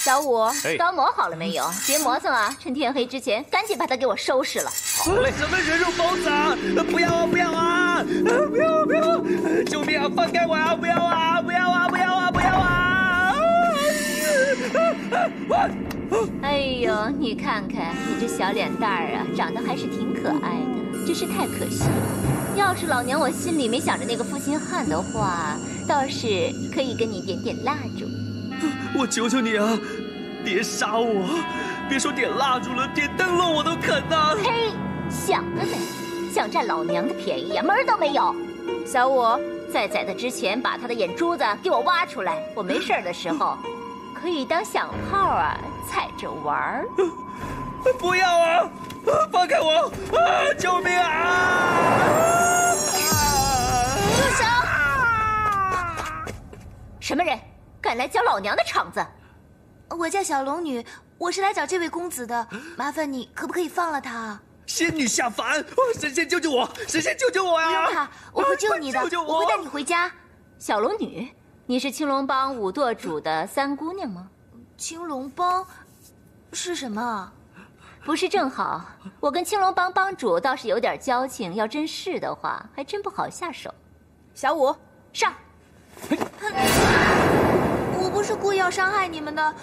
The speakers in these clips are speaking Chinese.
小五，刀磨好了没有？别磨蹭啊！趁天黑之前，赶紧把它给我收拾了。好嘞，什么人肉包子啊！不要啊！不要啊！不要！不要！救命啊！放开我啊！不要啊！不要啊！不要啊！不要啊！哎呦，你看看你这小脸蛋儿啊，长得还是挺可爱的，真是太可惜了。要是老娘我心里没想着那个负心汉的话，倒是可以跟你点点蜡烛。我求求你啊，别杀我！别说点蜡烛了，点灯笼我都肯呐！嘿，想得美！想占老娘的便宜呀，门儿都没有！小五，在他之前把他的眼珠子给我挖出来，我没事儿的时候可以当响炮啊，踩着玩儿。不要啊！放开我！啊！救命啊！住手！什么人敢来搅老娘的场子？我叫小龙女，我是来找这位公子的，麻烦你可不可以放了他？仙女下凡！神仙救救我！神仙救救我呀！不用他，我会救你的，我会带你回家。小龙女，你是青龙帮五舵主的三姑娘吗？青龙帮是什么？不是正好，我跟青龙帮帮主倒是有点交情，要真是的话，还真不好下手。小五，上！我不是故意要伤害你们的，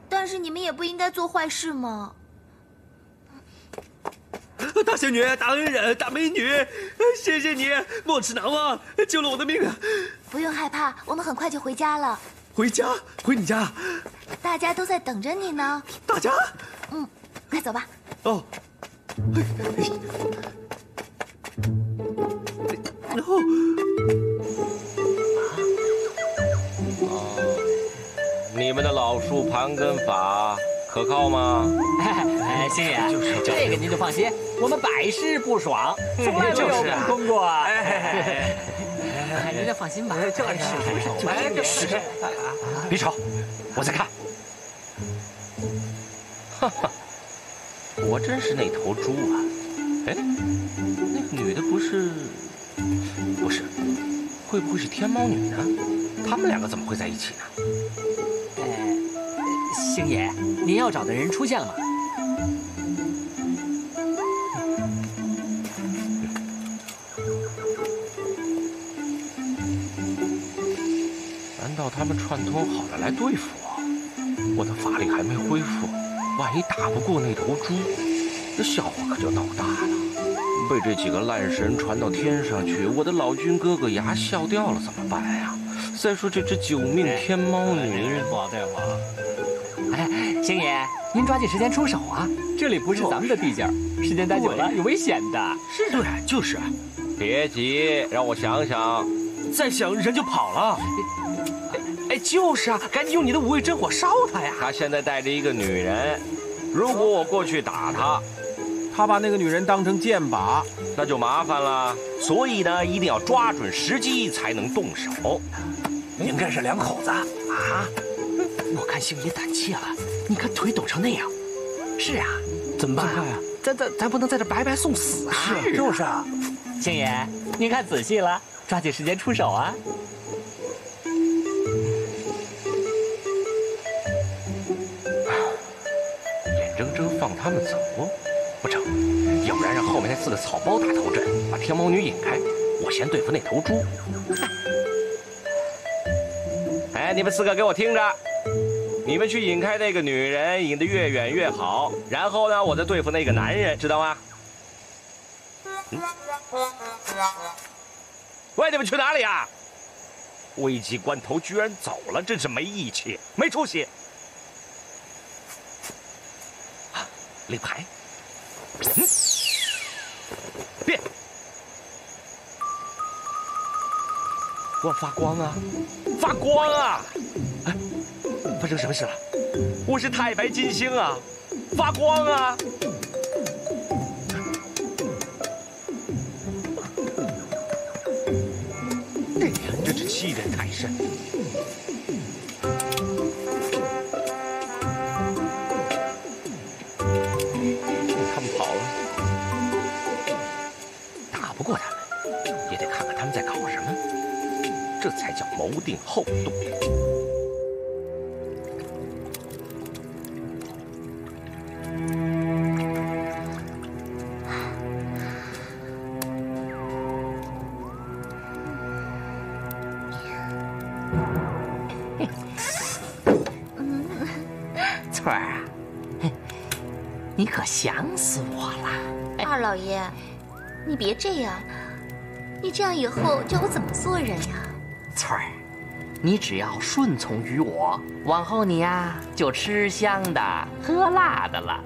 但是你们也不应该做坏事嘛。大仙女、大恩人、大美女，谢谢你，莫齿难忘，救了我的命啊！不用害怕，我们很快就回家了。回家？回你家？大家都在等着你呢。大家？嗯，快走吧。哦。然后。你们的老树盘根法可靠吗？星爷，这个您就放心，我们百试不爽，从来没有成功过。您就放心吧，就是别吵，我在看。哈哈，果真是那头猪啊！哎，那个女的不是，会不会是天猫女呢？他们两个怎么会在一起呢？星爷，您要找的人出现了吗？难道他们串通好了来对付我？我的法力还没恢复，万一打不过那头猪，这笑话可就闹大了。被这几个烂神传到天上去，我的老君哥哥牙笑掉了怎么办呀？再说这只九命天猫女，对我。哎，星爷，您抓紧时间出手啊！这里不是咱们的地界儿，时间待久了有危险的。是对，就是。别急，让我想想。再想人就跑了。哎，就是啊，赶紧用你的五味真火烧他呀！他现在带着一个女人，如果我过去打他，他把那个女人当成箭靶，那就麻烦了。所以呢，一定要抓准时机才能动手。应该是两口子啊！我看星爷胆怯了，你看腿抖成那样。是啊，怎么办啊？咱不能在这白白送死啊！是，就是啊。星爷，您看仔细了，抓紧时间出手啊！眼睁睁放他们走，不成，要不然让后面那4个草包打头阵，把天猫女引开，我先对付那头猪。哎，你们4个给我听着，你们去引开那个女人，引得越远越好。然后呢，我再对付那个男人，知道吗？喂，你们去哪里啊？危急关头居然走了，真是没义气，没出息。啊，立牌。变。我发光啊！发光啊！哎，发生什么事了？我是太白金星啊，发光啊！哎呀，真是欺人太甚！他们跑了，打不过他们，也得看看他们在搞什么。这才叫谋定后动。翠儿，你可想死我了！二老爷，你别这样，你这样以后叫我怎么做人呀？翠儿，你只要顺从于我，往后你呀就吃香的喝辣的了。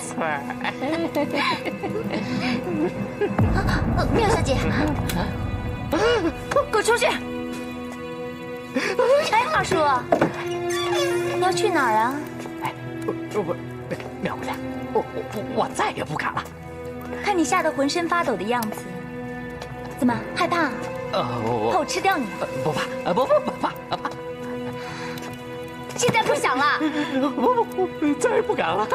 翠儿，妙小姐，给我出去！哎，二叔，你要去哪儿啊？哎，妙姑娘，我再也不敢了。看你吓得浑身发抖的样子，怎么害怕？怕我吃掉你？不怕，不怕。现在不想了？不，再也不敢了。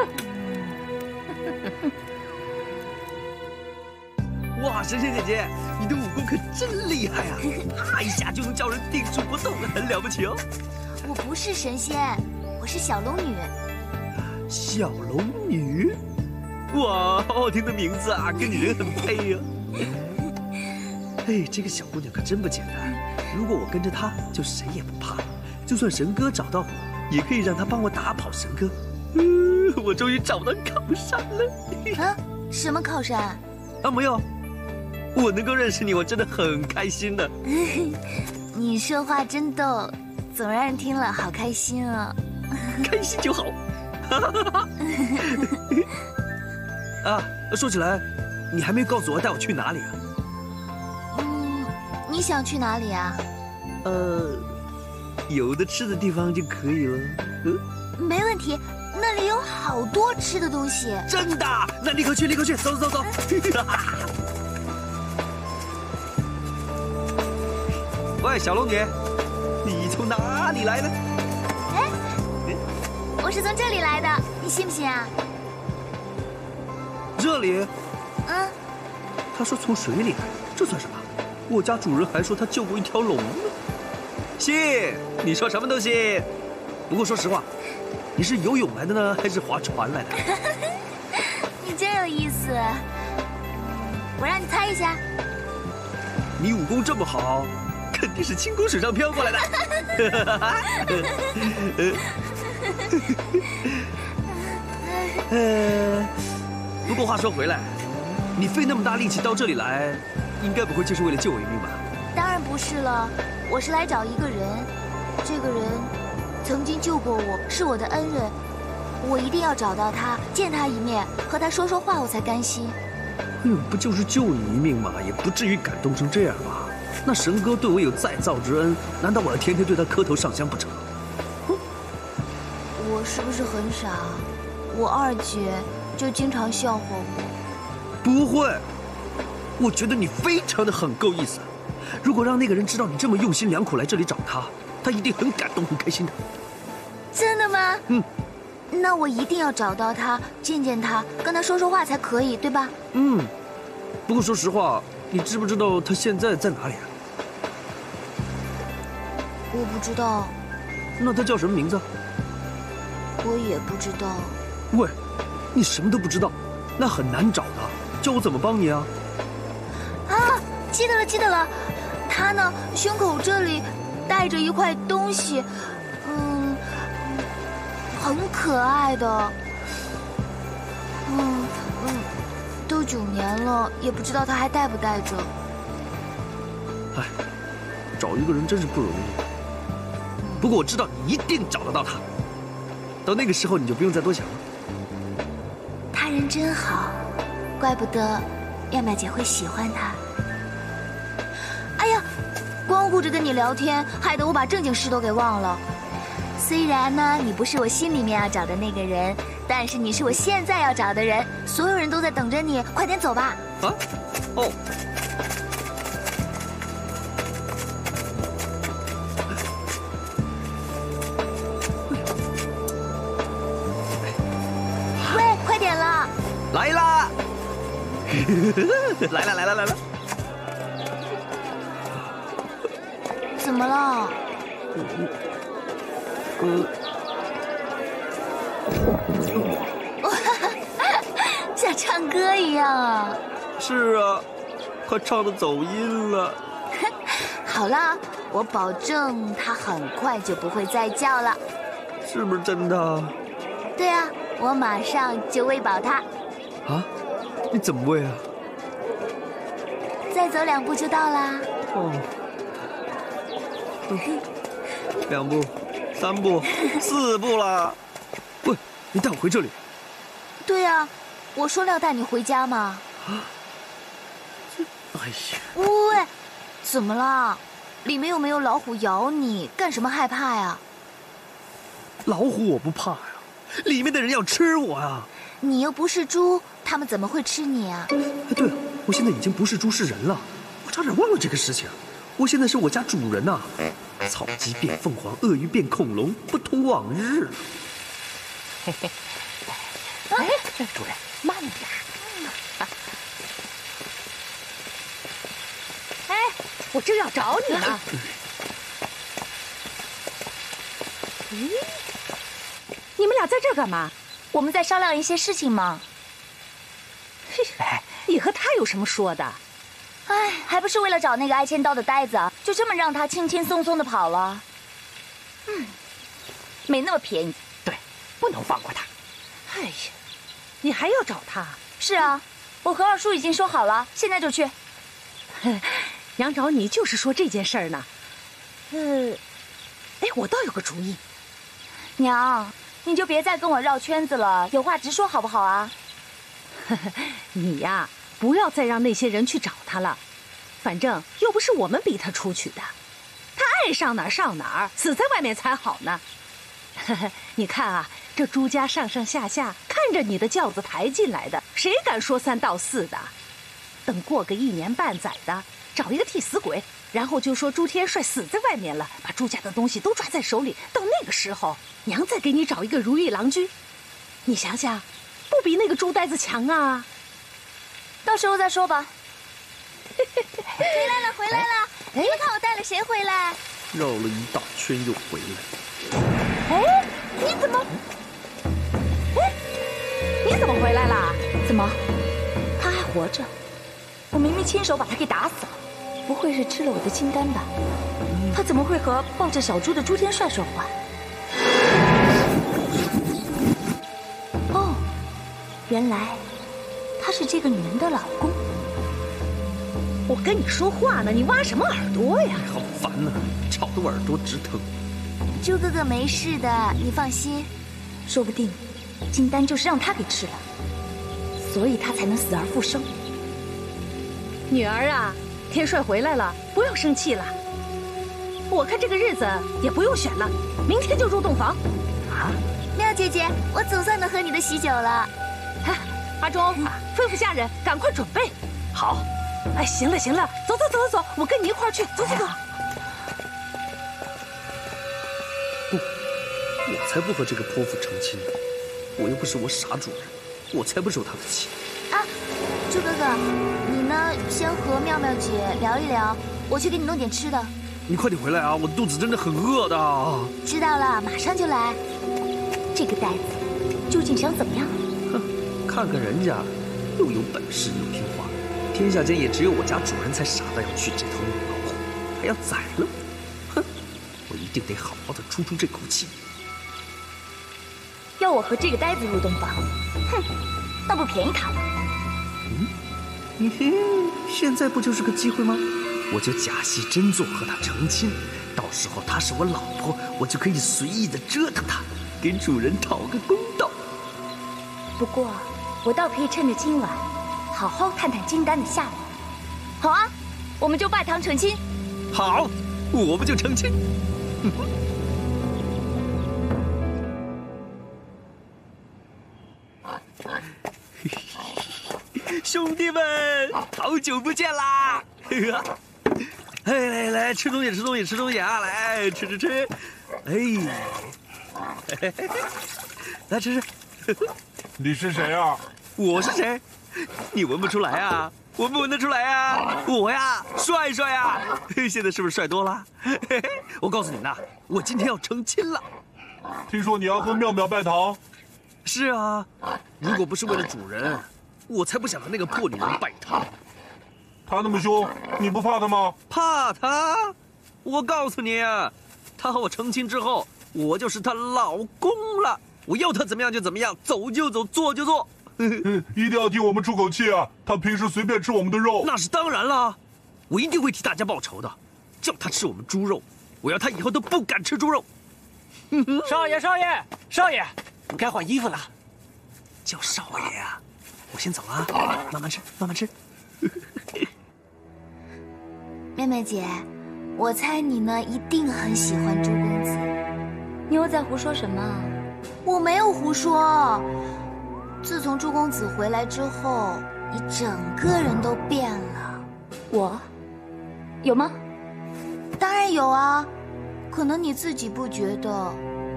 哇，神仙姐姐，你的武功可真厉害啊！啪一下就能叫人定住不动，很了不起哦。我不是神仙，我是小龙女。小龙女？哇，好好听的名字啊，跟你人很配呀。哎，这个小姑娘可真不简单。如果我跟着她，就谁也不怕了。就算神哥找到我，也可以让他帮我打跑神哥。我终于找到靠山了。啊？什么靠山？啊，没有。我能够认识你，我真的很开心的。你说话真逗，总让人听了好开心啊！开心就好。啊，说起来，你还没告诉我带我去哪里啊？你想去哪里啊？有的吃的地方就可以了。没问题，那里有好多吃的东西。真的？那立刻去，立刻去，走。喂，小龙女，你从哪里来的？哎，我是从这里来的，你信不信啊？这里？嗯。他说从水里来，这算什么？我家主人还说他救过一条龙呢。信，你说什么都信。不过说实话，你是游泳来的呢，还是划船来的？你真有意思。我让你猜一下。你武功这么好，肯定是轻功水上漂过来的。不过话说回来，你费那么大力气到这里来，应该不会就是为了救我一命吧？当然不是了，我是来找一个人。这个人曾经救过我，是我的恩人。我一定要找到他，见他一面，和他说说话，我才甘心。不就是救你一命吗？也不至于感动成这样吧？那神哥对我有再造之恩，难道我要天天对他磕头上香不成？我是不是很傻？我二姐就经常笑话我。不会，我觉得你非常的很够意思。如果让那个人知道你这么用心良苦来这里找他，他一定很感动很开心的。真的吗？那我一定要找到他，见见他，跟他说说话才可以，对吧？不过说实话，你知不知道他现在在哪里啊？我不知道。那他叫什么名字？我也不知道。喂，你什么都不知道，那很难找的。叫我怎么帮你啊？啊，记得了，他呢，胸口这里带着一块东西，很可爱的。都9年了，也不知道他还带不带着。哎，找一个人真是不容易。不过我知道你一定找得到他，到那个时候你就不用再多想了。他人真好，怪不得妙妙姐会喜欢他。哎呀，光顾着跟你聊天，害得我把正经事都给忘了。虽然呢，你不是我心里面要找的那个人，但是你是我现在要找的人。所有人都在等着你，快点走吧。啊？哦。喂，快点了！来啦！来了！怎么了？像唱歌一样啊！是啊，快唱的走音了。好了，我保证它很快就不会再叫了。是不是真的？对啊，我马上就喂饱它。啊？你怎么喂啊？再走2步就到啦。哦。2步，3步，4步了。喂，你带我回这里？对啊，我说了要带你回家嘛。哎呀！喂，怎么了？里面又没有老虎咬你，干什么害怕呀？老虎我不怕呀，里面的人要吃我呀。你又不是猪，他们怎么会吃你啊？哎，对了，我现在已经不是猪是人了，我差点忘了这个事情。我现在是我家主人呐。草鸡变凤凰，鳄鱼变恐龙，不同往日。嘿嘿。哎，主人，慢点。哎，我正要找你呢。你们俩在这儿干嘛？我们在商量一些事情嘛。你和他有什么说的？哎，还不是为了找那个爱千刀的呆子，就这么让他轻轻松松的跑了。没那么便宜。对，不能放过他。哎呀，你还要找他？是啊，我和二叔已经说好了，现在就去。娘找你就是说这件事儿呢。哎，我倒有个主意。娘，你就别再跟我绕圈子了，有话直说好不好啊？你呀，不要再让那些人去找他了，反正又不是我们逼他出去的，他爱上哪儿上哪儿，死在外面才好呢。你看啊，这朱家上上下下看着你的轿子抬进来的，谁敢说3道4的？等过个1年半载的，找一个替死鬼，然后就说朱天帅死在外面了，把朱家的东西都抓在手里。到那个时候，娘再给你找一个如意郎君，你想想，不比那个朱呆子强啊？到时候再说吧。回来了，回来了！你们看我带了谁回来？绕了一大圈又回来。哎，你怎么？哎，你怎么回来了？怎么？他还活着？我明明亲手把他给打死了，不会是吃了我的金丹吧？他怎么会和抱着小猪的朱天帅说话？哦，原来他是这个女人的老公。我跟你说话呢，你挖什么耳朵呀？好烦呐，吵得我耳朵直疼。猪哥哥没事的，你放心。说不定金丹就是让他给吃了，所以他才能死而复生。女儿啊，天帅回来了，不要生气了。我看这个日子也不用选了，明天就入洞房。啊，妙姐姐，我总算能喝你的喜酒了。阿忠，吩咐下人赶快准备。好。哎，行了行了，走走走走走，我跟你一块儿去，走走走。不，我才不和这个泼妇成亲呢！我又不是我傻主人，我才不受他的气。啊，猪哥哥，你呢？先和妙妙姐聊一聊，我去给你弄点吃的。你快点回来啊！我肚子真的很饿的。知道了，马上就来。这个呆子究竟想怎么样？哼，看看人家，又有本事又听话。天下间也只有我家主人才傻到要去这头母老虎，还要宰了我。哼，我一定得好好的出这口气。要我和这个呆子入洞房？哼，那不便宜他了。现在不就是个机会吗？我就假戏真做和他成亲，到时候她是我老婆，我就可以随意的折腾她，给主人讨个公道。不过，我倒可以趁着今晚，好好探探金丹的下落。好啊，我们就拜堂成亲。好，我们就成亲。兄弟们，好久不见啦！来来，吃东西，吃东西，吃东西啊！来，吃。哎，来吃。你是谁啊？我是谁？你闻不出来啊？闻不闻得出来啊？我呀，帅啊！现在是不是帅多了？我告诉你呐，我今天要成亲了。听说你要和妙妙拜堂？是啊，如果不是为了主人，我才不想和那个破女人拜堂。他那么凶，你不怕他吗？怕他？我告诉你啊，他和我成亲之后，我就是她老公了。我要他怎么样就怎么样，走就走，做就做。一定要替我们出口气啊！他平时随便吃我们的肉。那是当然了，我一定会替大家报仇的，叫他吃我们猪肉。我要他以后都不敢吃猪肉。少爷，少爷，少爷，该换衣服了。叫少爷啊！我先走了啊，慢慢吃，慢慢吃。妹妹姐，我猜你呢一定很喜欢朱公子。你又在胡说什么？我没有胡说。自从朱公子回来之后，你整个人都变了。我？有吗？当然有啊，可能你自己不觉得，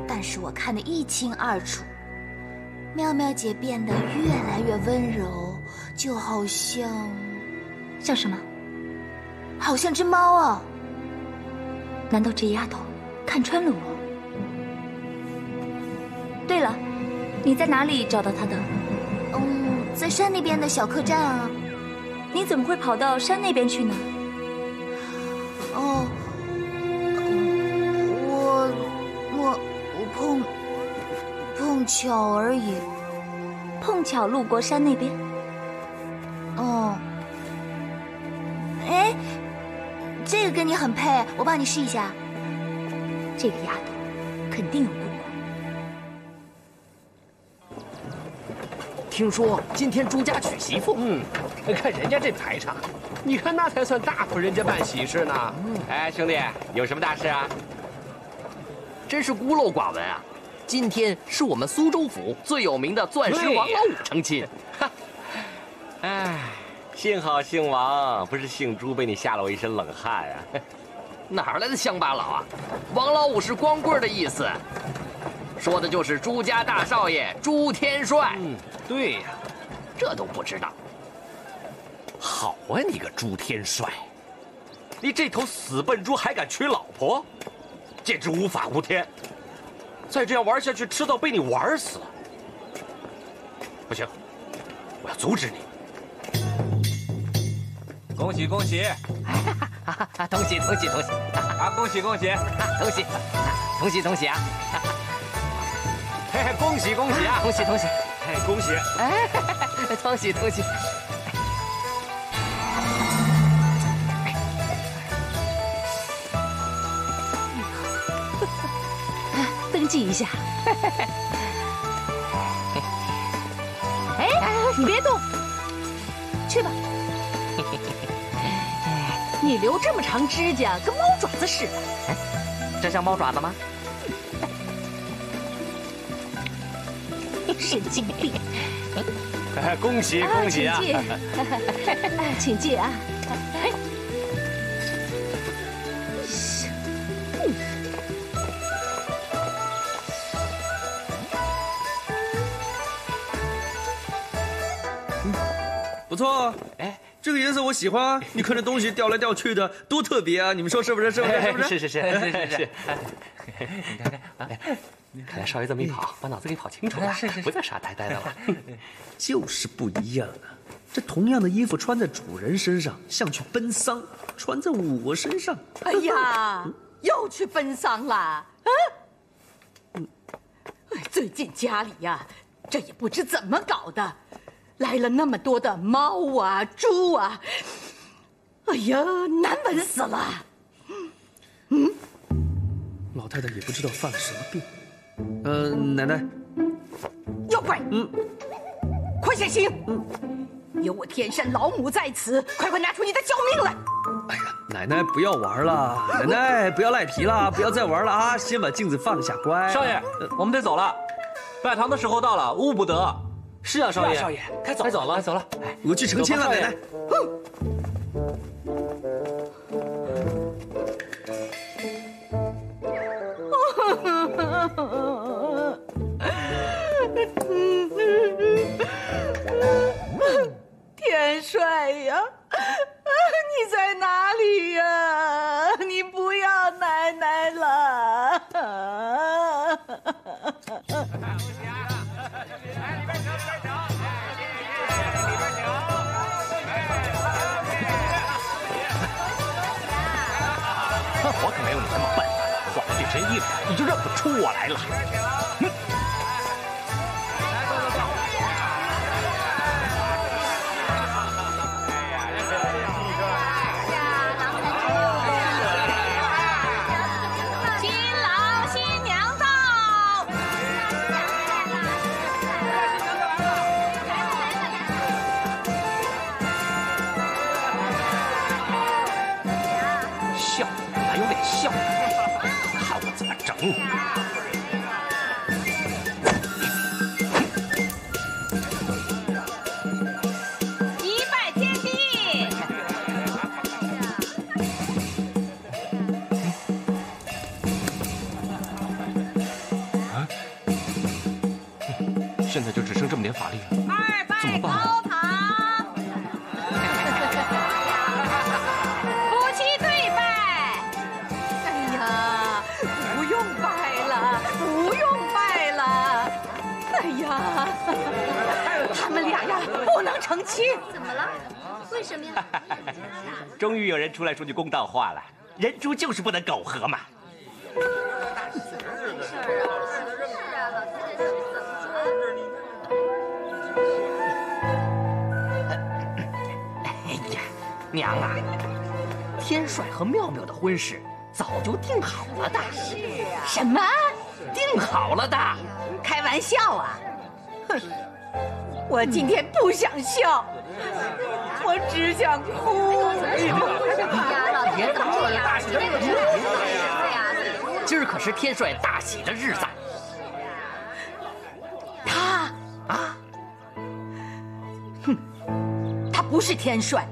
但是我看得一清二楚。妙妙姐变得越来越温柔，就好像什么？好像只猫啊！难道这丫头看穿了我？对了，你在哪里找到她的？在山那边的小客栈啊。你怎么会跑到山那边去呢？我碰巧而已。碰巧路过山那边。哎，这个跟你很配，我帮你试一下。这个丫头肯定有姑姑。听说今天朱家娶媳妇，看人家这排场，你看那才算大户人家办喜事呢。哎，兄弟，有什么大事啊？真是孤陋寡闻啊！今天是我们苏州府最有名的钻石王老五成亲。哎，幸好姓王，不是姓朱，被你吓了我一身冷汗啊！哪来的乡巴佬啊？王老五是光棍的意思，说的就是朱家大少爷朱天帅。对呀，这都不知道。好啊，你个朱天帅，你这头死笨猪还敢娶老婆，简直无法无天！再这样玩下去，迟早被你玩死。不行，我要阻止你。恭喜恭喜！恭喜恭喜恭喜！啊，恭喜恭喜！恭喜恭喜恭喜啊！嘿嘿，恭喜恭喜啊！恭喜恭喜！哎，恭喜！哎，恭喜恭喜！登记一下。哎，你别动，去吧。你留这么长指甲，跟猫爪子似的。这像猫爪子吗？神经病！恭喜恭喜啊！请进啊！不错，哎，这个颜色我喜欢。你看这东西掉来掉去的，多特别啊！你们说是不是？是不是？是不是？是。你看看，看来少爷这么一跑，把脑子给跑清楚了，不再傻呆呆的了。就是不一样啊！这同样的衣服穿在主人身上像去奔丧，穿在我身上，哎呀，又去奔丧了啊！最近家里呀，这也不知怎么搞的。来了那么多的猫啊、猪啊，哎呀，难闻死了！老太太也不知道犯了什么病。奶奶，妖怪，快现形！有我天山老母在此，快拿出你的救命来！哎呀，奶奶不要玩了，奶奶不要赖皮了，不要再玩了啊！先把镜子放下，乖。少爷，我们得走了，拜堂的时候到了，误不得。是啊，少爷，少爷，该走了。我去成亲了，奶奶。天帅呀，你在哪里呀？你不要奶奶了。我可没有你这么笨，换了变身衣服你就认不出我来了。一拜天地。现在就只剩这么点法力了，怎么办？高堂，夫妻对拜。哎呀，不用拜了，不用拜了。哎呀，他们俩呀不能成亲。怎么了？为什么呀？终于有人出来说句公道话了，人猪就是不能苟合嘛。娘啊，天帅和妙妙的婚事早就定好了的。是啊。什么？定好了的？开玩笑啊！哼，我今天不想笑，我只想哭。别闹了，大喜的日子。今儿可是天帅大喜的日子。他啊，哼，他不是天帅。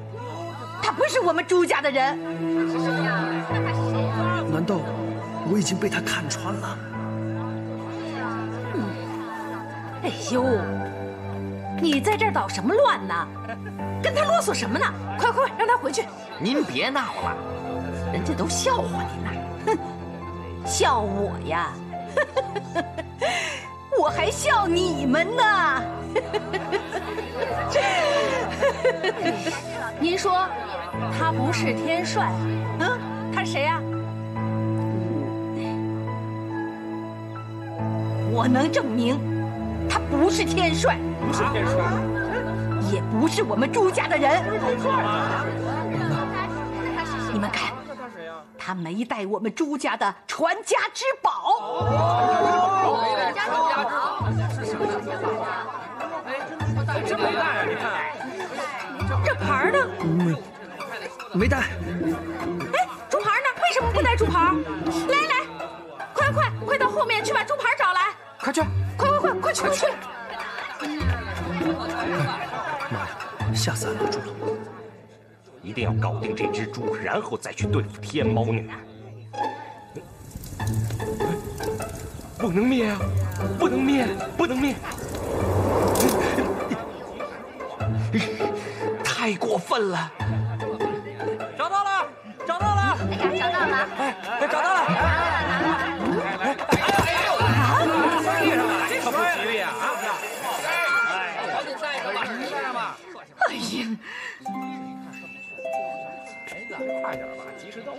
他不是我们朱家的人。难道我已经被他看穿了？哎呦，你在这儿捣什么乱呢？跟他啰嗦什么呢？快快让他回去！您别闹了，人家都笑话您呢。哼，笑我呀？我还笑你们呢。您说他不是天帅，他谁呀？我能证明，他不是天帅，不是天帅，也不是我们朱家的人。你们看，他没带我们朱家的传家之宝。传家之宝是什么东西啊？哎，真没带啊！你看。这牌呢？没带。哎，猪牌呢？为什么不带猪牌？来来，快到后面去把猪牌找来！快去！快去！妈呀，吓死俺老猪了！一定要搞定这只猪，然后再去对付天猫女。不能灭啊！不能灭！太过分了！找到了！哎呀，找到了！哎，找到了！这可不吉利啊！赶紧带一个吧，带上吧。哎呀！快点吧，及时到货。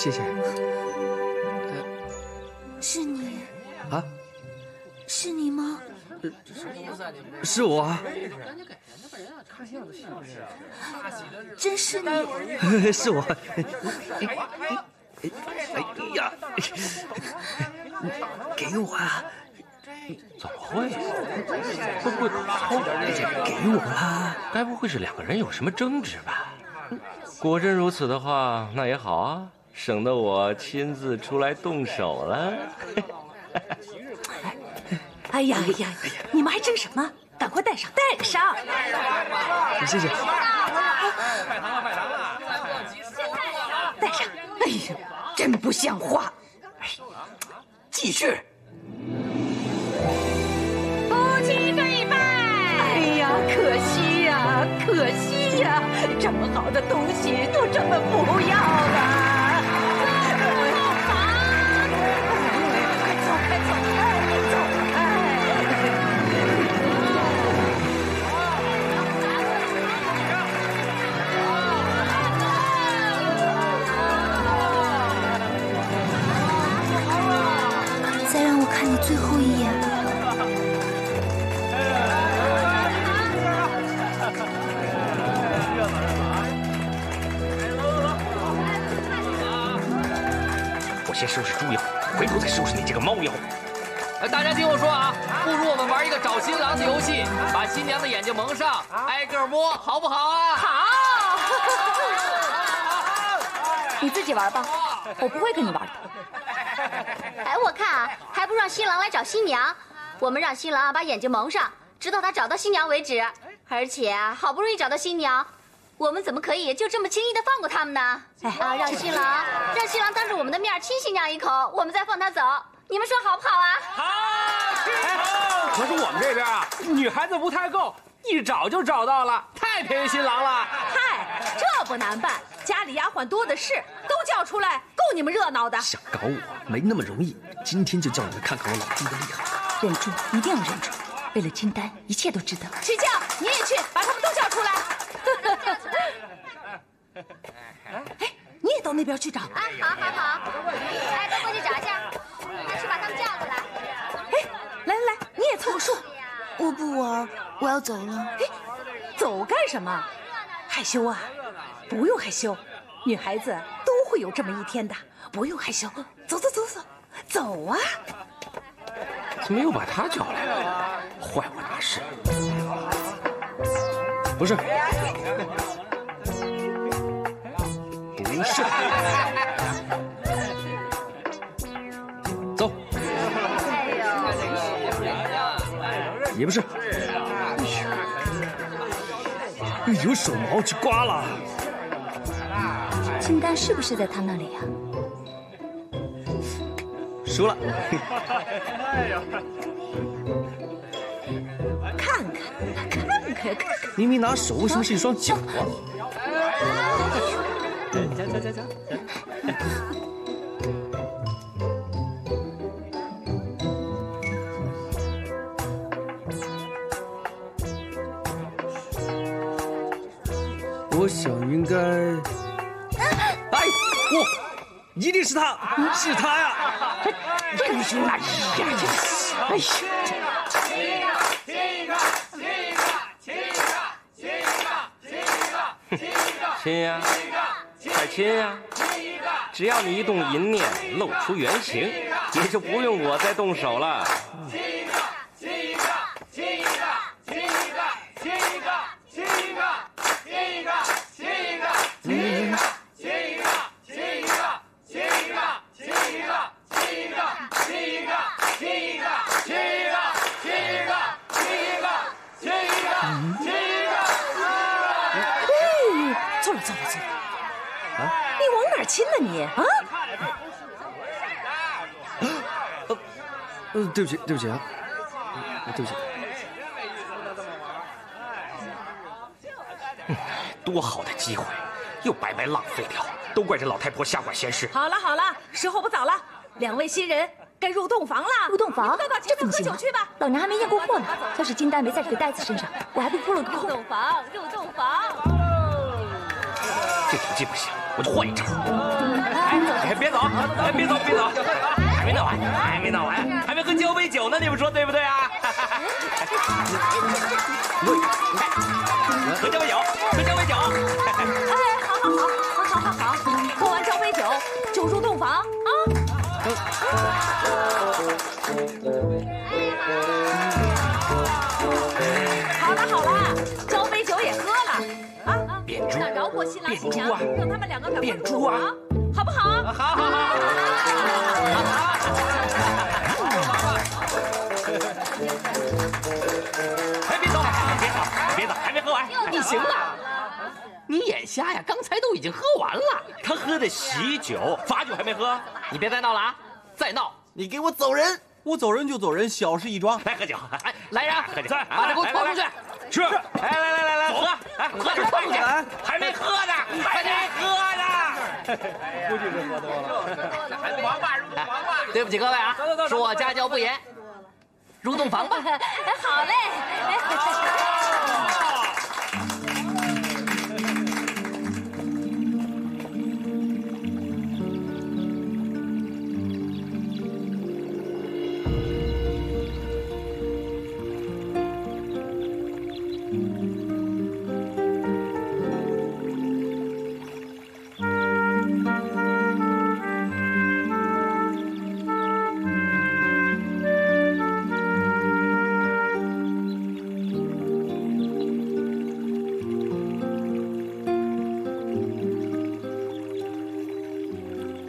谢谢。是你啊？是你吗？是我啊。真是你？是我。哎呀，给我啊！怎么会？会不会搞错？给我啦！该不会是两个人有什么争执吧？果真如此的话，那也好啊，省得我亲自出来动手了。哎呀，你们还争什么？赶快戴上，戴上！谢谢。快糖了！戴上！哎呀，真不像话！继续。夫妻对拜。哎呀，可惜呀，可惜呀，这么好的东西都这么不要了。快走，快走，走开！再让我看你最后一眼吧。我先收拾猪妖，回头再收拾你这个猫妖。大家听我说啊，不如我们玩一个找新郎的游戏，把新娘的眼睛蒙上，挨个摸，好不好啊？好。你自己玩吧，我不会跟你玩的。哎，我看啊，还不如让新郎来找新娘。我们让新郎把眼睛蒙上，直到他找到新娘为止。而且啊，好不容易找到新娘，我们怎么可以就这么轻易的放过他们呢？让新郎当着我们的面亲新娘一口，我们再放他走。你们说好不好啊？好。可是我们这边啊，女孩子不太够，一找就找到了，太便宜新郎了。嗨，这不难办，家里丫鬟多的是，都叫出来，够你们热闹的。想搞我没那么容易，今天就叫你们看看我老弟的厉害。忍住，一定要忍住，为了金丹，一切都值得。去叫，你也去，把他们都叫出来。哎，你也到那边去找。啊，好。哎，都过去找一下，去把他们叫过来。哎，来，你也凑数。我不玩，我要走了。哎，走干什么？害羞啊？不用害羞，女孩子都会有这么一天的，不用害羞。走啊！怎么又把他叫来了？坏我大事！不是，走。也不是。有手毛去刮了。金丹是不是在他那里啊？输了。看看，明明拿手，为什么是一双脚啊？加。我想应该，哎，哇，一定是他，是他呀！真是哎呀，哎呀！亲呀，快亲呀！只要你一动淫念，露出原形，也就不用我再动手了。错了，你往哪儿亲呢你啊？对不起啊，对不起。多好的机会，又白白浪费掉，都怪这老太婆瞎管闲事。好了，时候不早了，两位新人该入洞房了。入洞房？这怎么行？喝酒去吧。老娘还没验过货呢，要是金丹没在这个呆子身上，我还不扑了个空。入洞房。这条计不行，我就换一招。哎，别走，哎，别走，别走，还没闹完，还没闹完，还没喝交杯酒呢，你们说对不对啊？喝交杯酒，喝交杯酒。好，喝完交杯酒就入洞房啊！好了，交杯酒也喝了啊！变猪，那饶过新郎新娘，让他们两个赶快变猪啊，好不好？好。哎，别走，还没喝完。你行了，你眼瞎呀？刚才都已经喝完了。他喝的喜酒，罚酒还没喝。你别再闹了啊！再闹，你给我走人！我走人就走人，小事一桩。来喝酒，哎，来人，喝酒，把他给我拖出去！是，来，喝，哎，喝点快点，还没喝呢，还没喝呢。估计是喝多了。王八入洞房吧！对不起各位啊，恕我家教不严，入洞房吧。好嘞。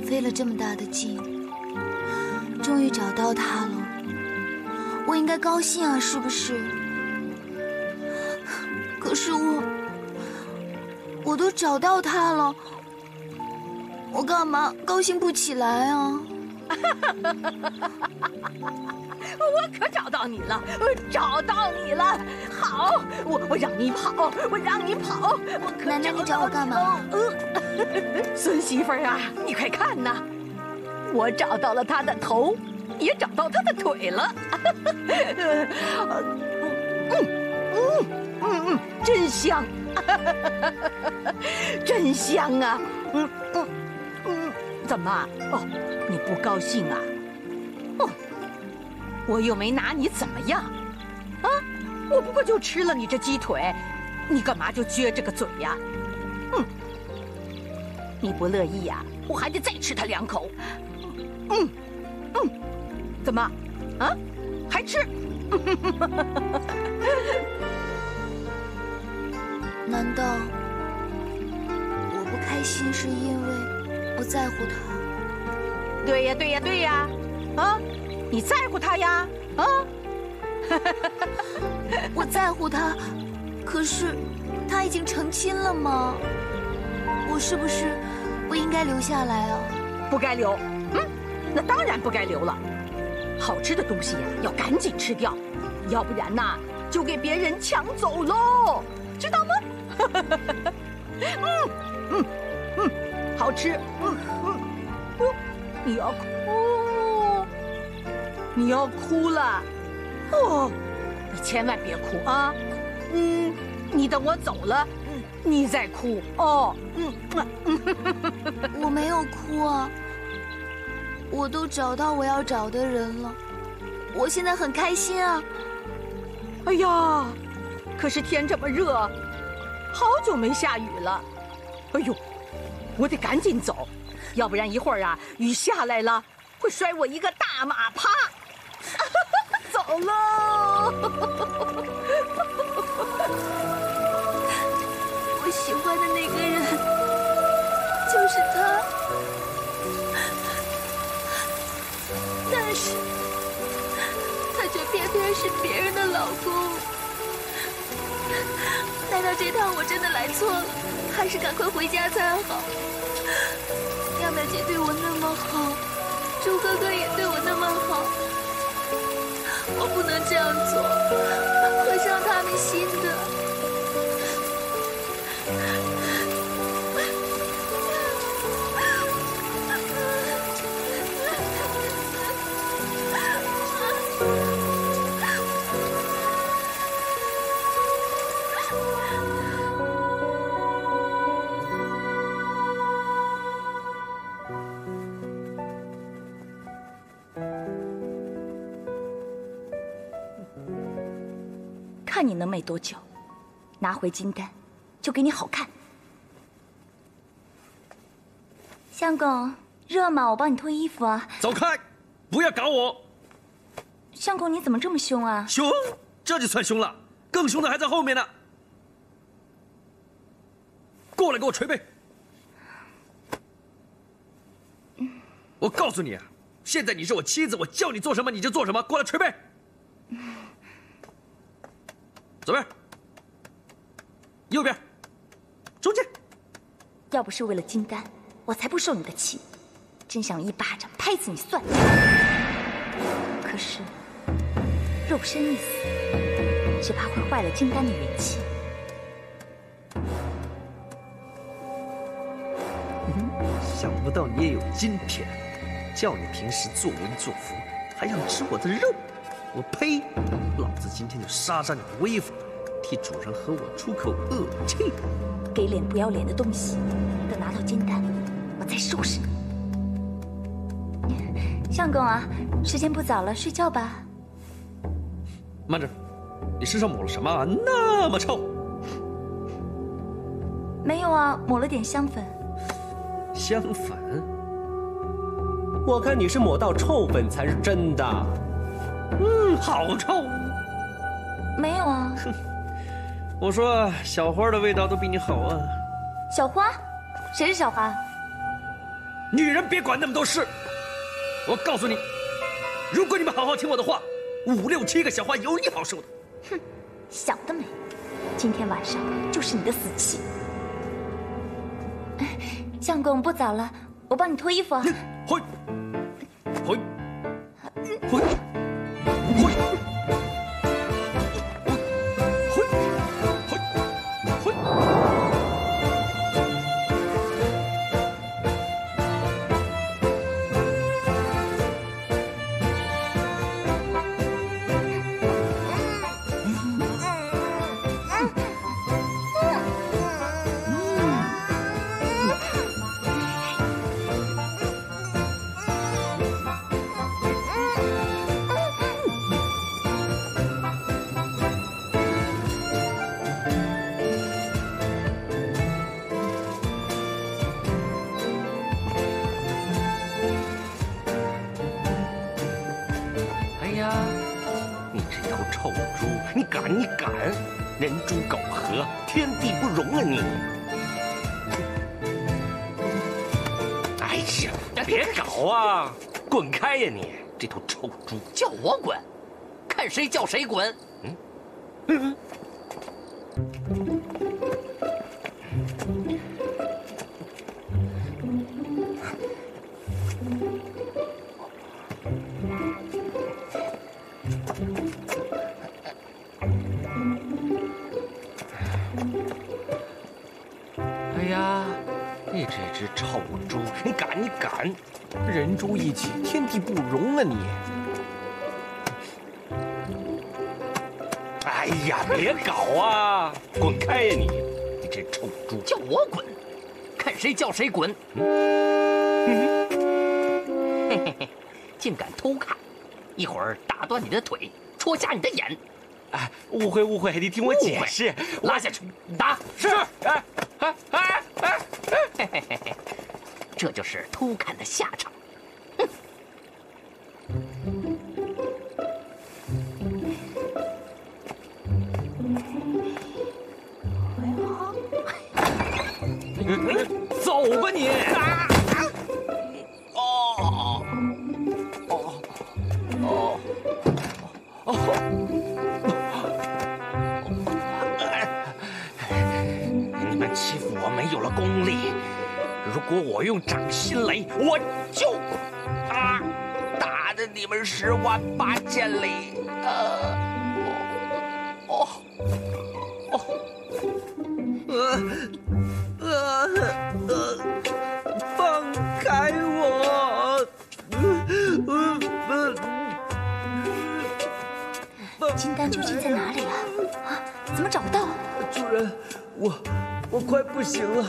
费了这么大的劲，终于找到他了，我应该高兴啊，是不是？可是我都找到他了，我干嘛高兴不起来啊？我可找到你了，找到你了！好，我让你跑，我让你跑！奶奶，你找我干嘛？孙媳妇儿啊，你快看呐，我找到了他的头，也找到他的腿了。真香，真香啊！怎么？哦，你不高兴啊？哦。我又没拿你怎么样，啊！我不过就吃了你这鸡腿，你干嘛就撅着个嘴呀？你不乐意呀，我还得再吃他2口。怎么？啊？还吃？难道我不开心是因为我在乎他？对呀，啊！你在乎他呀？啊！我在乎他，可是他已经成亲了吗？我是不是不应该留下来啊？不该留，那当然不该留了。好吃的东西呀，要赶紧吃掉，要不然呐，就给别人抢走喽，知道吗？好吃，你要哭，你要哭了，哦，你千万别哭啊，你等我走了，你再哭哦，我没有哭啊，我都找到我要找的人了，我现在很开心啊。哎呀，可是天这么热，好久没下雨了，哎呦，我得赶紧走，要不然一会儿啊，雨下来了会摔我一个大马趴。走喽！我喜欢的那个人就是他，但是他却偏偏是别人的老公。难道这趟我真的来错了？还是赶快回家才好？亚苗姐对我那么好，周哥哥也对我那么好，我不能这样做，会伤他们心的。看你能美多久。拿回金丹，就给你好看。相公，热吗？我帮你脱衣服啊。走开，不要搞我！相公，你怎么这么凶啊？凶？这就算凶了，更凶的还在后面呢。过来给我捶背！我告诉你啊，现在你是我妻子，我叫你做什么你就做什么，过来捶背。左边，右边，中间。要不是为了金丹，我才不受你的气，真想一巴掌拍死你算了。可是肉身一死，只怕会坏了金丹的元气。想不到你也有今天，叫你平时作威作福，还想吃我的肉，我呸！老子今天就杀杀你的威风，替主人和我出口恶气。给脸不要脸的东西，等拿到金丹，我再收拾你。相公啊，时间不早了，睡觉吧。慢着，你身上抹了什么啊？那么臭。没有啊，抹了点香粉。香粉？我看你是抹到臭粉才是真的。好臭。没有啊。哼，我说小花的味道都比你好啊。小花？谁是小花？女人别管那么多事。我告诉你，如果你们好好听我的话，5、6、7个小花有你好受的。哼，想得美！今天晚上就是你的死期。相公，不早了，我帮你脱衣服啊。回，回，回，回，回，回。你敢！人猪狗和，天地不容啊你！哎呀，别搞啊！滚开呀你！这头臭猪！叫我滚，看谁叫谁滚！哎呀，你这只臭猪，你敢！人猪一起，天地不容啊你！哎呀，别搞啊！滚开呀你！你这臭猪！叫我滚，看谁叫谁滚！嘿嘿嘿，竟敢偷看！一会儿打断你的腿，戳瞎你的眼！哎，误会，你听我解释。拉下去，打！是。嘿嘿嘿嘿，这就是偷看的下场。走吧你！你们欺负我没有了功力，如果我用掌心雷，我就打得你们10万8千里。放开我！金丹究竟在哪里了？啊，怎么找不到？主人，我快不行了，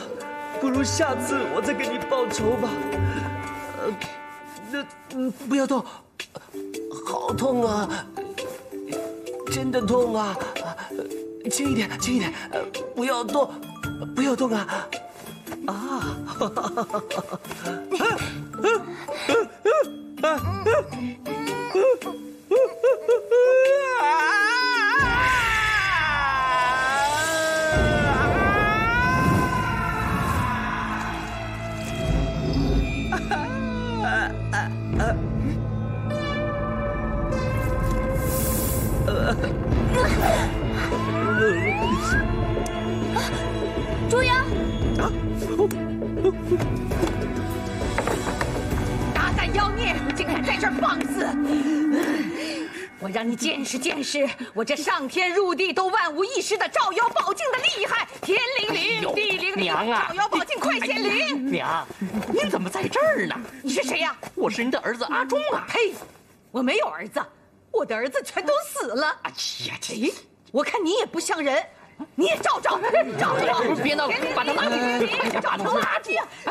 不如下次我再给你报仇吧。不要动，好痛啊！真的痛啊！轻一点，轻一点，不要动，不要动啊！啊！猪妖，大胆妖孽，竟敢在这儿放肆！我让你见识见识我这上天入地都万无一失的照妖宝镜的厉害！天灵灵，地灵灵，娘啊！照妖宝镜快显灵！娘，你怎么在这儿呢？你是谁呀？我是您的儿子阿忠啊！呸！我没有儿子，我的儿子全都死了。哎呀，这我看你也不像人。你也照照，照照！别闹了，把他拉住！把他拉住！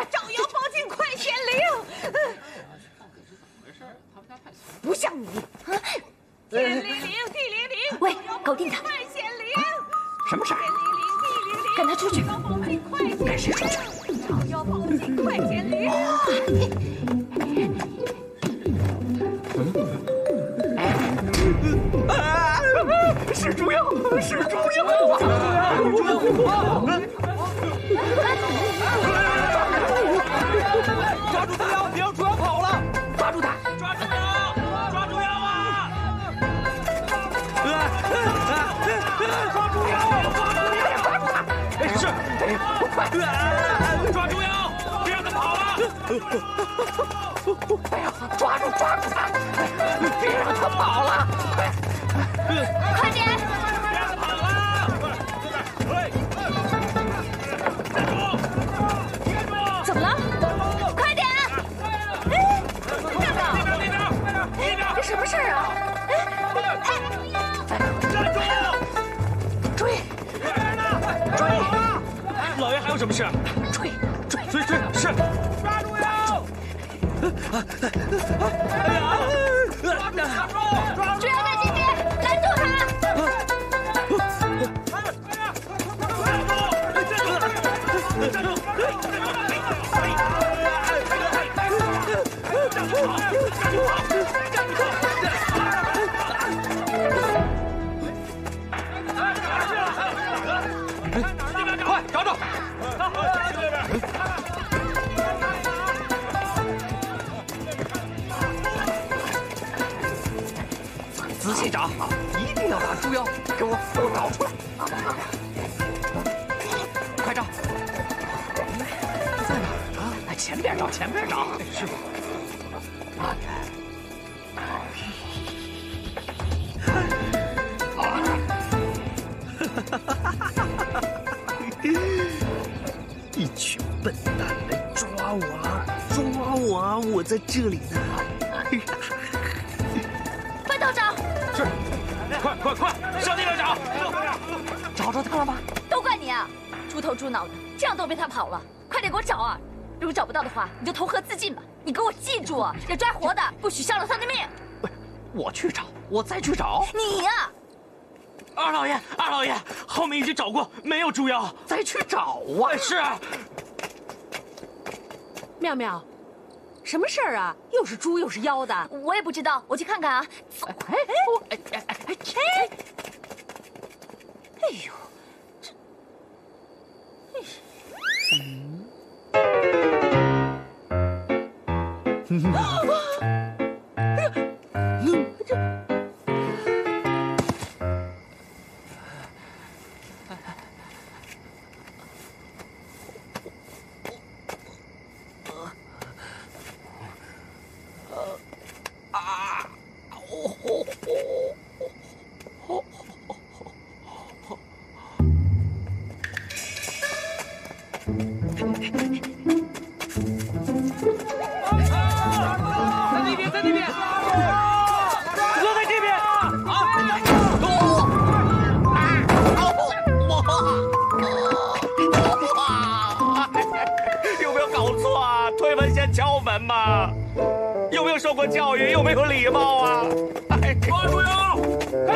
照妖宝镜快显灵！不像你，天灵灵，地灵灵！喂，搞定他！快显灵！什么事儿？赶他出去！赶谁出去？照妖宝镜快显灵！是猪妖！是猪妖！猪妖！抓住猪妖！别让猪妖跑了！抓住他！抓猪妖！抓猪妖啊！抓猪妖！抓住他！是，快！抓猪妖！别让他跑了！哎呀，抓住他！别让他跑了！快点！别让他跑了！怎么了？快点！哎，站住！这什么事儿啊？站住！追！老爷还有什么事？追！是。抓住妖！哎呀！猪妖在这边，拦住他！快找找！仔细找，一定要把猪妖给我找出来！快找！在哪儿呢？前边找！师傅。一群笨蛋来抓我啊！我在这里呢！快道长！是，快，向那边找！找着他了吗？都怪你啊！猪头猪脑的，这样都被他跑了，快点给我找啊！如果找不到的话，你就投河自尽吧！你给我记住啊，要抓活的，不许伤了他的命！我去找，我再去找。你呀！二老爷，后面已经找过，没有猪妖，再去找啊！是啊。妙妙，什么事儿啊？又是猪又是妖的，我也不知道，我去看看啊！哎呦，在那边！哥在这边！有没有搞错啊？推门先敲门嘛！有没有受过教育？有没有礼貌啊？抓住妖！快！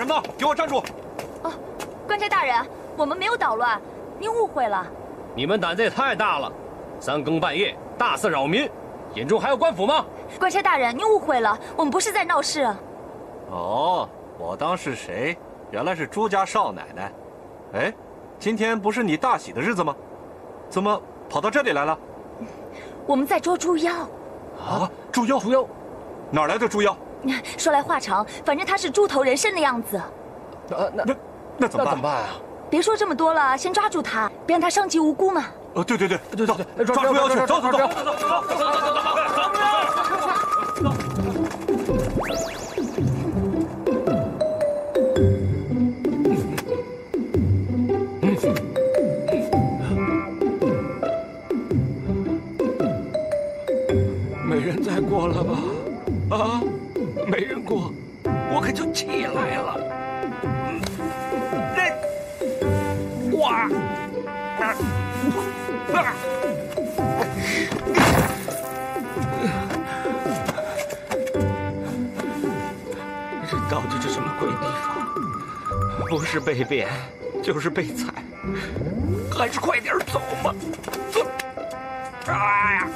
什么呢？给我站住！哦，官差大人，我们没有捣乱，您误会了。你们胆子也太大了，三更半夜大肆扰民，眼中还有官府吗？官差大人，您误会了，我们不是在闹事。哦，我当是谁？原来是朱家少奶奶。哎，今天不是你大喜的日子吗？怎么跑到这里来了？我们在捉猪妖。啊，猪妖！猪妖，哪来的猪妖？说来话长，反正他是猪头人身的样子。那怎么办啊？别说这么多了，先抓住他，别让他伤及无辜嘛。对，走，抓猪妖去，走。没人再过了吧？啊，没人过，我可就起来了。哇！这到底是什么鬼地方？不是被扁，就是被踩，还是快点走吧。哎呀！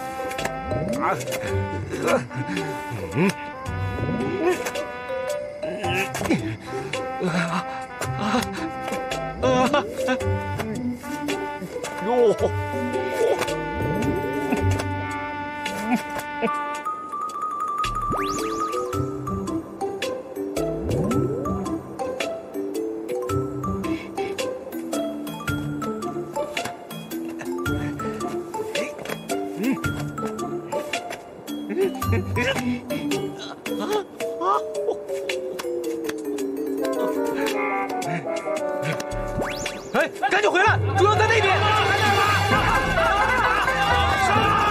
哎，赶紧回来！猪妖在那边。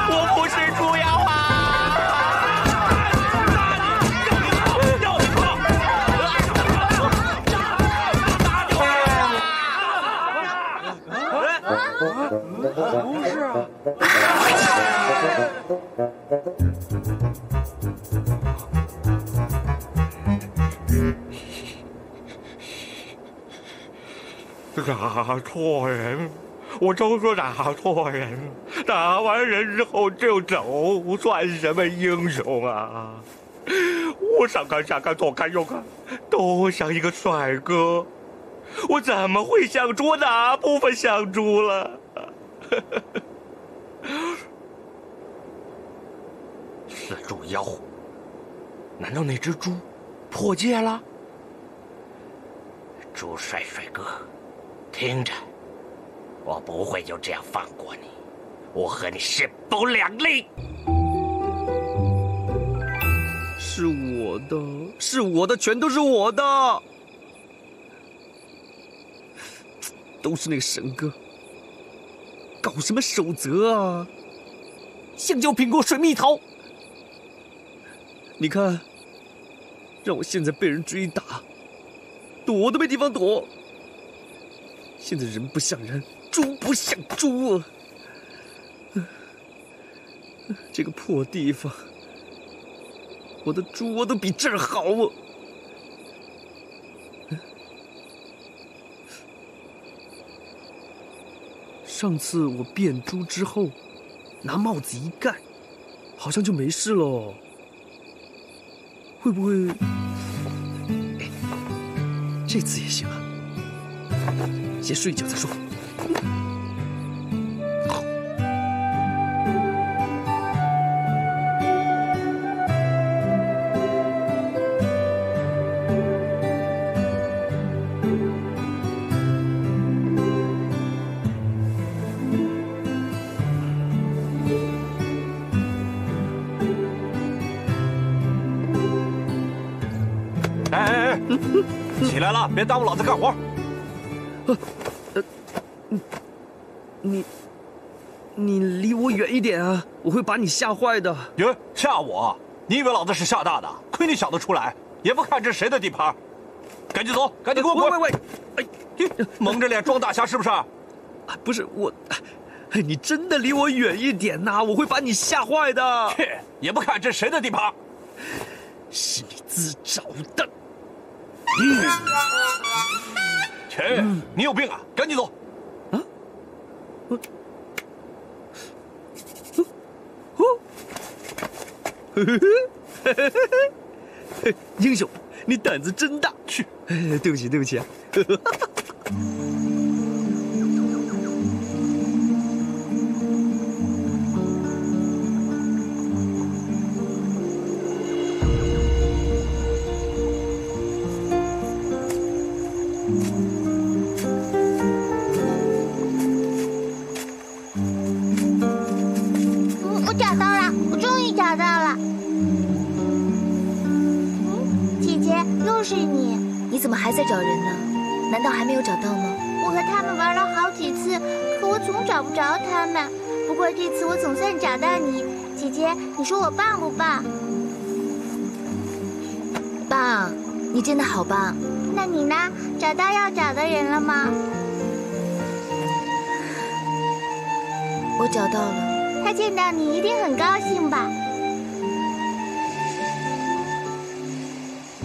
我不是猪妖啊！不是啊。打错人，我就说打错人，打完人之后就走，算什么英雄啊？我上看下看左看右看，都像一个帅哥，我怎么会像猪？哪部分像猪了？是猪妖？难道那只猪破戒了？猪帅哥。听着，我不会就这样放过你，我和你势不两立。是我的，是我的，全都是我的，都是那个神哥，搞什么守则啊？香蕉、苹果、水蜜桃，你看，让我现在被人追打，躲都没地方躲。现在人不像人，猪不像猪啊！这个破地方，我的猪窝都比这儿好啊！上次我变猪之后，拿帽子一盖，好像就没事了。会不会这次也行啊？先睡一觉再说。哎，起来了，别耽误老子干活。你离我远一点啊！我会把你吓坏的。哟，吓我？你以为老子是吓大的？亏你想得出来，也不看这是谁的地盘。赶紧走，赶紧给我滚！喂，哎，蒙着脸装大侠是不是？不是我，你真的离我远一点呐！我会把你吓坏的。切，也不看这是谁的地盘。是你自找的。钱爷，你有病啊！赶紧走。啊？英雄，你胆子真大！去，对不起，对不起啊。我找到了，我终于找到了。姐姐，又是你！你怎么还在找人呢？难道还没有找到吗？我和他们玩了好几次，可我总找不着他们。不过这次我总算找到你，姐姐，你说我棒不棒？棒，你真的好棒。那你呢？找到要找的人了吗？我找到了。他见到你一定很高兴吧？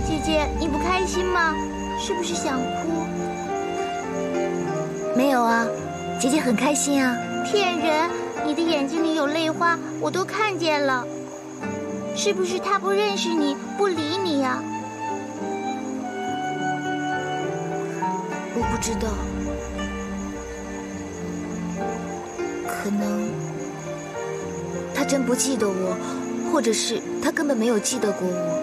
姐姐，你不开心吗？是不是想哭？没有啊，姐姐很开心啊。骗人！你的眼睛里有泪花，我都看见了。是不是他不认识你，不理你呀？我不知道，可能他真不记得我，或者是他根本没有记得过我，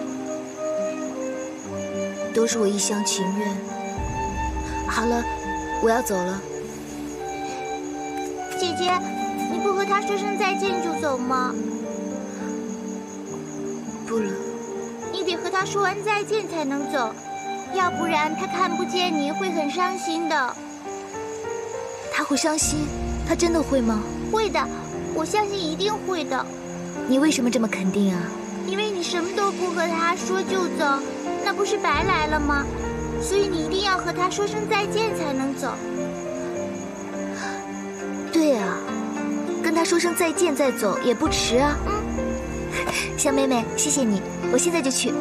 都是我一厢情愿。好了，我要走了。姐姐，你不和他说声再见就走吗？不了，你得和他说完再见才能走。要不然他看不见你会很伤心的。他会伤心？他真的会吗？会的，我相信一定会的。你为什么这么肯定啊？因为你什么都不和他说就走，那不是白来了吗？所以你一定要和他说声再见才能走。对啊，跟他说声再见再走也不迟啊。小妹妹，谢谢你，我现在就去。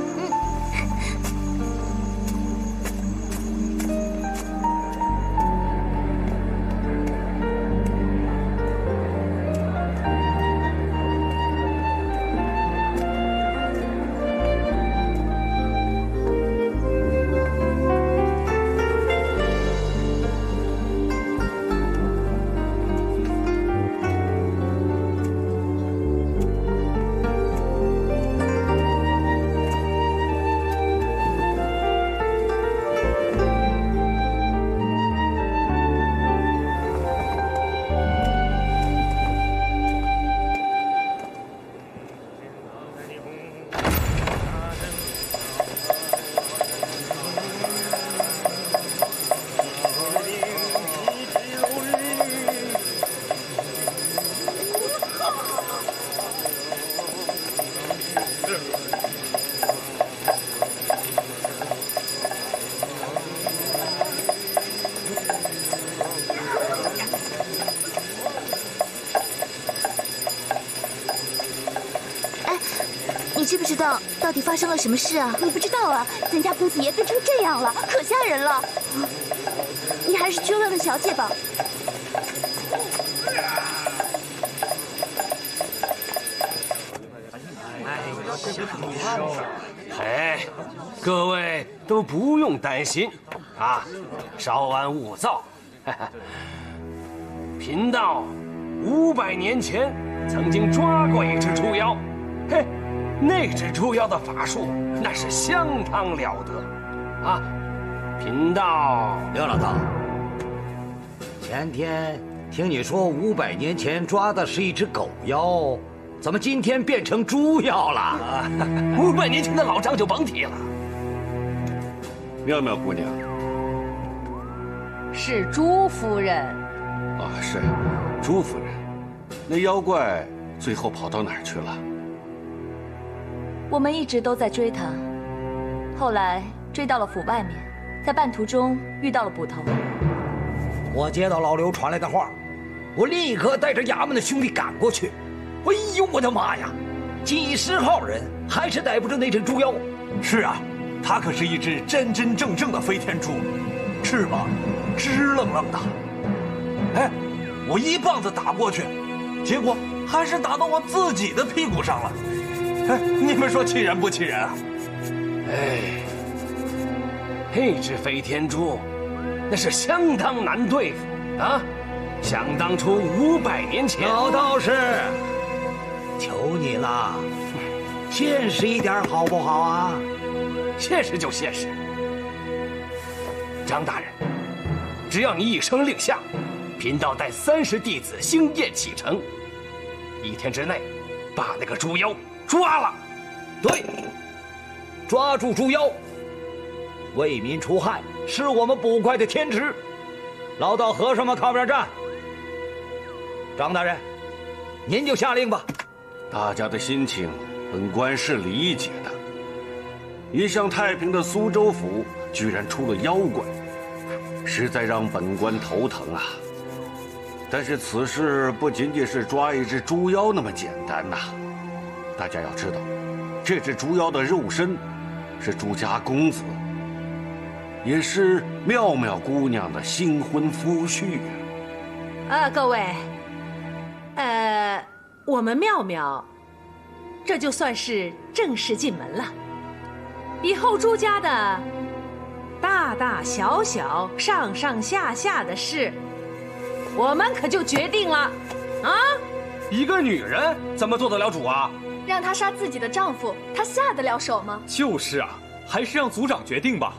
你知不知道到底发生了什么事啊？我不知道啊，咱家公子爷变成这样了，可吓人了。你还是去问问小姐吧。哎，各位都不用担心啊，稍安勿躁。贫道500年前曾经抓过一只猪妖，嘿。那只猪妖的法术那是相当了得，啊！贫道刘老道，前天听你说500年前抓的是一只狗妖，怎么今天变成猪妖了？500年前的老账就甭提了。妙妙姑娘，是朱夫人。啊，是朱夫人。那妖怪最后跑到哪儿去了？我们一直都在追他，后来追到了府外面，在半途中遇到了捕头。我接到老刘传来的话，我立刻带着衙门的兄弟赶过去。哎呦，我的妈呀！几十号人还是逮不住那只猪妖。是啊，它可是一只真真正正的飞天猪，翅膀直愣愣的。哎，我一棒子打过去，结果还是打到我自己的屁股上了。哎，你们说气人不气人啊？哎，那只飞天猪，那是相当难对付啊！想当初500年前，老道士，求你了，现实一点好不好啊？现实就现实。张大人，只要你一声令下，贫道带30弟子兴宴启程，1天之内把那个猪妖抓了。对，抓住猪妖，为民除害，是我们捕快的天职。老道和尚们靠边站。张大人，您就下令吧。大家的心情，本官是理解的。一向太平的苏州府居然出了妖怪，实在让本官头疼啊！但是此事不仅仅是抓一只猪妖那么简单呐。大家要知道，这只猪妖的肉身是朱家公子，也是妙妙姑娘的新婚夫婿啊。各位，我们妙妙，这就算是正式进门了。以后朱家的大大小小、上上下下的事，我们可就决定了啊！一个女人怎么做得了主啊？让她杀自己的丈夫，她下得了手吗？就是啊，还是让族长决定吧。